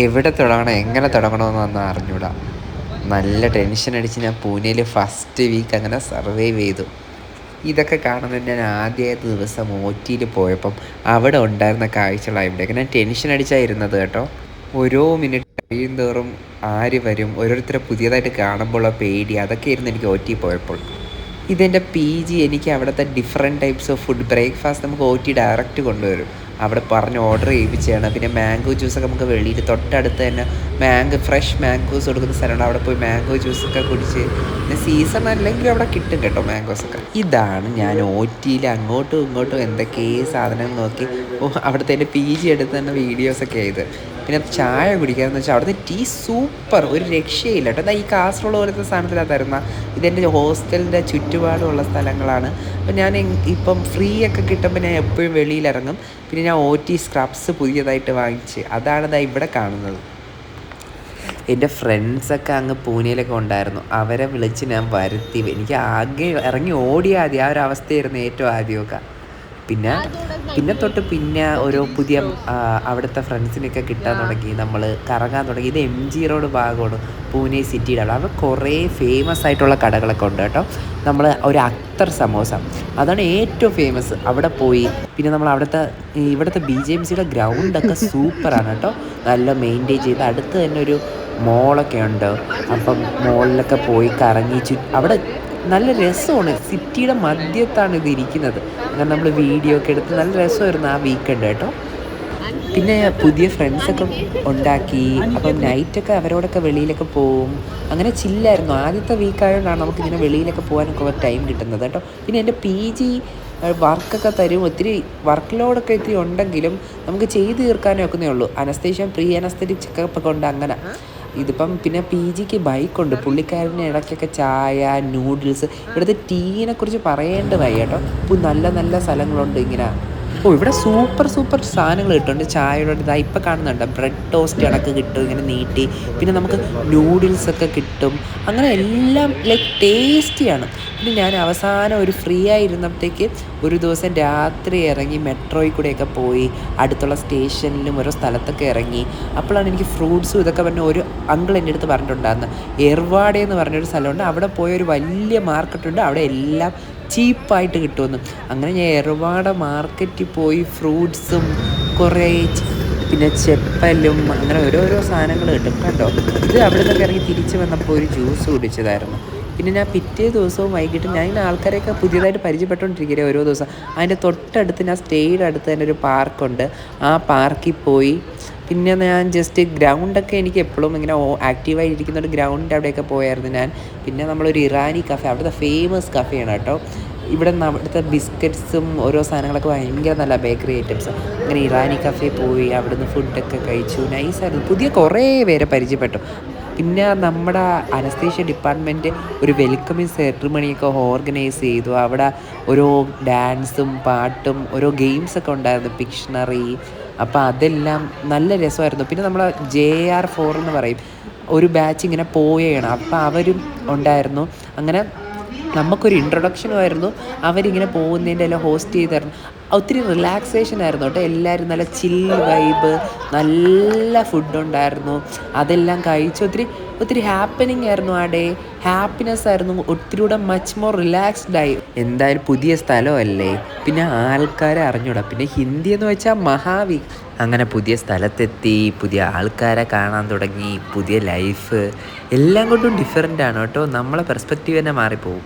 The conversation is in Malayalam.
എവിടെ തുടങ്ങണം എങ്ങനെ തുടങ്ങണമെന്നൊന്നും അറിഞ്ഞൂടാ. നല്ല ടെൻഷൻ അടിച്ച് ഞാൻ പൂനെയിൽ ഫസ്റ്റ് വീക്ക് അങ്ങനെ സർവൈവ് ചെയ്തു. ഇതൊക്കെ കാണുന്നത് ഞാൻ ആദ്യത്തെ ദിവസം OTയിൽ പോയപ്പം അവിടെ ഉണ്ടായിരുന്ന കാഴ്ചകളാണ് ഇവിടെയൊക്കെ. ഞാൻ ടെൻഷൻ അടിച്ചായിരുന്നത് കേട്ടോ. ഓരോ മിനിറ്റ് കഴിയുന്തോറും ആര് വരും, ഓരോരുത്തരെ പുതിയതായിട്ട് കാണുമ്പോഴുള്ള പേടി, അതൊക്കെയായിരുന്നു എനിക്ക് OT പോയപ്പോൾ. ഇതെൻ്റെ PG. എനിക്ക് അവിടുത്തെ different types of food breakfast നമുക്ക് OT ഡയറക്റ്റ് കൊണ്ടുവരും. അവിടെ പറഞ്ഞ് ഓർഡർ ചെയ്യിപ്പിച്ചാണ്. പിന്നെ മാംഗോ ജ്യൂസൊക്കെ നമുക്ക് വെളിയിൽ തൊട്ടടുത്ത് തന്നെ ഫ്രഷ് മാംഗോസ് കൊടുക്കുന്ന സ്ഥലമുണ്ട്. അവിടെ പോയി മാംഗോ ജ്യൂസൊക്കെ കുടിച്ച്, പിന്നെ സീസൺ അല്ലെങ്കിൽ അവിടെ കിട്ടും കേട്ടോ മാംഗോസൊക്കെ. ഇതാണ് ഞാൻ OTയിൽ അങ്ങോട്ടും ഇങ്ങോട്ടും എന്തൊക്കെ സാധനം നോക്കി അവിടുത്തെ എൻ്റെ PG എടുത്ത് തന്നെ വീഡിയോസൊക്കെ ചെയ്ത്. പിന്നെ ചായ കുടിക്കാമെന്ന് വെച്ചാൽ അവിടുത്തെ ടീ സൂപ്പർ, ഒരു രക്ഷയില്ല കേട്ടോ. എന്നാൽ ഈ കാസർഗോഡ് പോലത്തെ സാധനത്തിലാണ് തരുന്നത്. ഇതെൻ്റെ ഹോസ്റ്റലിൻ്റെ ചുറ്റുപാടുമുള്ള സ്ഥലങ്ങളാണ്. അപ്പോൾ ഞാൻ ഇപ്പം ഫ്രീ ഒക്കെ കിട്ടുമ്പോൾ ഞാൻ എപ്പോഴും വെളിയിലിറങ്ങും. പിന്നെ ഞാൻ OT സ്ക്രബ്സ് പുതിയതായിട്ട് വാങ്ങിച്ച്, അതാണ് ഇവിടെ കാണുന്നത്. എൻ്റെ ഫ്രണ്ട്സൊക്കെ അങ്ങ് പൂനെയിലൊക്കെ ഉണ്ടായിരുന്നു. അവരെ വിളിച്ച് ഞാൻ വരുത്തി. എനിക്ക് ആകെ ഇറങ്ങി ഓടിയാൽ മതി, ആ ഒരു അവസ്ഥയായിരുന്നു ഏറ്റവും ആദ്യമൊക്കെ. പിന്നെ തൊട്ട് ഓരോ പുതിയ അവിടുത്തെ ഫ്രണ്ട്സിനെയൊക്കെ കിട്ടാൻ തുടങ്ങി. നമ്മൾ കറങ്ങാൻ തുടങ്ങി. ഇത് MG റോഡ് ഭാഗമാണ് പൂനെ സിറ്റിയുടെ അവിടെ. അവിടെ കുറേ ഫേമസ് ആയിട്ടുള്ള കടകളൊക്കെ ഉണ്ട് കേട്ടോ. നമ്മൾ ഒരു അക്തർ സമോസ, അതാണ് ഏറ്റവും ഫേമസ്. അവിടെ പോയി. പിന്നെ നമ്മൾ ഇവിടുത്തെ BJMCയുടെ ഗ്രൗണ്ടൊക്കെ സൂപ്പറാണ് കേട്ടോ. നല്ല മെയിൻറ്റെയിൻ ചെയ്ത് അടുത്ത് തന്നെ ഒരു മോളൊക്കെ ഉണ്ട്. അപ്പം മോളിലൊക്കെ പോയി കറങ്ങി അവിടെ നല്ല രസമാണ്. സിറ്റിയുടെ മധ്യത്താണ് ഇത് ഇരിക്കുന്നത്. അങ്ങനെ നമ്മൾ വീഡിയോ ഒക്കെ എടുത്ത് നല്ല രസമായിരുന്നു ആ വീക്കെൻഡ് കേട്ടോ. പിന്നെ പുതിയ ഫ്രണ്ട്സൊക്കെ ഉണ്ടാക്കി. അപ്പം നൈറ്റൊക്കെ അവരോടൊക്കെ വെളിയിലൊക്കെ പോവും. അങ്ങനെ ചില്ലായിരുന്നു. ആദ്യത്തെ വീക്കായതുകൊണ്ടാണ് നമുക്കിങ്ങനെ വെളിയിലൊക്കെ പോകാനൊക്കെ ടൈം കിട്ടുന്നത് കേട്ടോ. പിന്നെ എൻ്റെ PG വർക്കൊക്കെ തരും. ഒത്തിരി വർക്ക് ലോഡൊക്കെ ഒത്തിരി ഉണ്ടെങ്കിലും നമുക്ക് ചെയ്ത് തീർക്കാനേ ഒക്കുന്നേ ഉള്ളൂ. അനസ്തേഷ്യ പ്രീ അനസ്തറ്റിക് ചെക്കപ്പൊക്കെ ഉണ്ട്. അങ്ങനെ ഇതിപ്പം പിന്നെ PGക്ക് ബൈക്കുണ്ട്. പുള്ളിക്കാരന് ഇടയ്ക്കൊക്കെ ചായ, നൂഡിൽസ്, ഇവിടുത്തെ ടീനെക്കുറിച്ച് പറയേണ്ടത് വയ്യ കേട്ടോ. ഇപ്പോൾ നല്ല നല്ല സ്ഥലങ്ങളുണ്ട് ഇങ്ങനെ. ഇവിടെ സൂപ്പർ സാധനങ്ങൾ കിട്ടുന്നുണ്ട്. ചായയുടെ ഇപ്പം കാണുന്നുണ്ട് ബ്രെഡ് ടോസ്റ്റ് കണക്ക് കിട്ടും ഇങ്ങനെ നീട്ടി. പിന്നെ നമുക്ക് നൂഡിൽസൊക്കെ കിട്ടും. അങ്ങനെ എല്ലാം ലൈക്ക് ടേസ്റ്റിയാണ്. പിന്നെ ഞാൻ അവസാനം ഒരു ഫ്രീ ആയിരുന്നപ്പോഴത്തേക്ക് ഒരു ദിവസം രാത്രി ഇറങ്ങി മെട്രോയിൽ കൂടെയൊക്കെ പോയി അടുത്തുള്ള സ്റ്റേഷനിലും ഓരോ സ്ഥലത്തൊക്കെ ഇറങ്ങി. അപ്പോഴാണ് എനിക്ക് ഫ്രൂട്ട്സും ഇതൊക്കെ പറഞ്ഞ ഒരു അങ്കിൾ എൻ്റെ അടുത്ത് പറഞ്ഞിട്ടുണ്ടായിരുന്നു. എർവാഡെ എന്ന് പറഞ്ഞൊരു സ്ഥലമുണ്ട്. അവിടെ പോയൊരു വലിയ മാർക്കറ്റുണ്ട്. അവിടെ എല്ലാം ചീപ്പായിട്ട് കിട്ടുമെന്ന്. അങ്ങനെ ഞാൻ എർവാഡ മാർക്കറ്റിൽ പോയി ഫ്രൂട്ട്സും കുറേ പിന്നെ ചെപ്പലും അങ്ങനെ ഓരോരോ സാധനങ്ങൾ കിട്ടും കണ്ടോ. ഇത് അവിടെ നിന്നൊക്കെ ഇറങ്ങി തിരിച്ച് വന്നപ്പോൾ ഒരു ജ്യൂസ് കുടിച്ചതായിരുന്നു. പിന്നെ ഞാൻ പിറ്റേ ദിവസവും വൈകിട്ട് ഞാൻ ഇങ്ങനെ ആൾക്കാരെയൊക്കെ പുതിയതായിട്ട് പരിചയപ്പെട്ടുകൊണ്ടിരിക്കുകയാണ് ഓരോ ദിവസം. അതിൻ്റെ തൊട്ടടുത്ത് ഞാൻ സ്റ്റേയുടെ അടുത്ത് തന്നെ ഒരു പാർക്കുണ്ട്. ആ പാർക്കിൽ പോയി. പിന്നെ ഞാൻ ജസ്റ്റ് ഗ്രൗണ്ടൊക്കെ എനിക്ക് എപ്പോഴും ഇങ്ങനെ ആക്റ്റീവായിരിക്കുന്ന ഒരു ഗ്രൗണ്ടിൻ്റെ അവിടെയൊക്കെ പോയായിരുന്നു ഞാൻ. പിന്നെ നമ്മളൊരു ഇറാനി കഫേ, അവിടുത്തെ ഫേമസ് കഫേയാണ് കേട്ടോ. അവിടുത്തെ ബിസ്ക്കറ്റ്സും ഓരോ സാധനങ്ങളൊക്കെ ഭയങ്കര നല്ല ബേക്കറി ഐറ്റംസ്. അങ്ങനെ ഇറാനി കഫേ പോയി അവിടുന്ന് ഫുഡൊക്കെ കഴിച്ചു. നൈസായിരുന്നു. പുതിയ കുറേ പേരെ പരിചയപ്പെട്ടു. പിന്നെ നമ്മുടെ അനസ്തേഷ്യ ഡിപ്പാർട്ട്മെൻറ്റ് ഒരു വെൽക്കമിങ് സെറിമണിയൊക്കെ ഓർഗനൈസ് ചെയ്തു. അവിടെ ഓരോ ഡാൻസും പാട്ടും ഓരോ ഗെയിംസൊക്കെ ഉണ്ടായിരുന്നു, പിക്ഷണറി. അപ്പോൾ അതെല്ലാം നല്ല രസമായിരുന്നു. പിന്നെ നമ്മൾ JR4 എന്ന് പറയും, ഒരു ബാച്ച് ഇങ്ങനെ പോവുകയാണ്. അപ്പോൾ അവരും ഉണ്ടായിരുന്നു. അങ്ങനെ നമുക്കൊരു ഇൻട്രൊഡക്ഷനുമായിരുന്നു. അവരിങ്ങനെ പോകുന്നതിൻ്റെ എല്ലാം ഹോസ്റ്റ് ചെയ്തായിരുന്നു. ഒത്തിരി റിലാക്സേഷൻ ആയിരുന്നു കേട്ടോ. എല്ലാവരും നല്ല ചിൽ വൈബ്, നല്ല ഫുഡുണ്ടായിരുന്നു. അതെല്ലാം കഴിച്ച് ഒത്തിരി ഹാപ്പനിങ് ആയിരുന്നു. ആ ഡേ ഹാപ്പിനെസ് ആയിരുന്നു. ഒത്തിരി കൂടെ മച്ച് മോർ റിലാക്സ്ഡ് ആയി. എന്തായാലും പുതിയ സ്ഥലമല്ലേ, പിന്നെ ആൾക്കാരെ അറിഞ്ഞൂടാ. പിന്നെ ഹിന്ദി എന്ന് വെച്ചാൽ മഹാവി. അങ്ങനെ പുതിയ സ്ഥലത്തെത്തി, പുതിയ ആൾക്കാരെ കാണാൻ തുടങ്ങി, പുതിയ ലൈഫ് എല്ലാം കൊണ്ടും ഡിഫറെൻ്റ് ആണ് കേട്ടോ. നമ്മളെ പെർസ്പെക്റ്റീവ് തന്നെ മാറിപ്പോവും.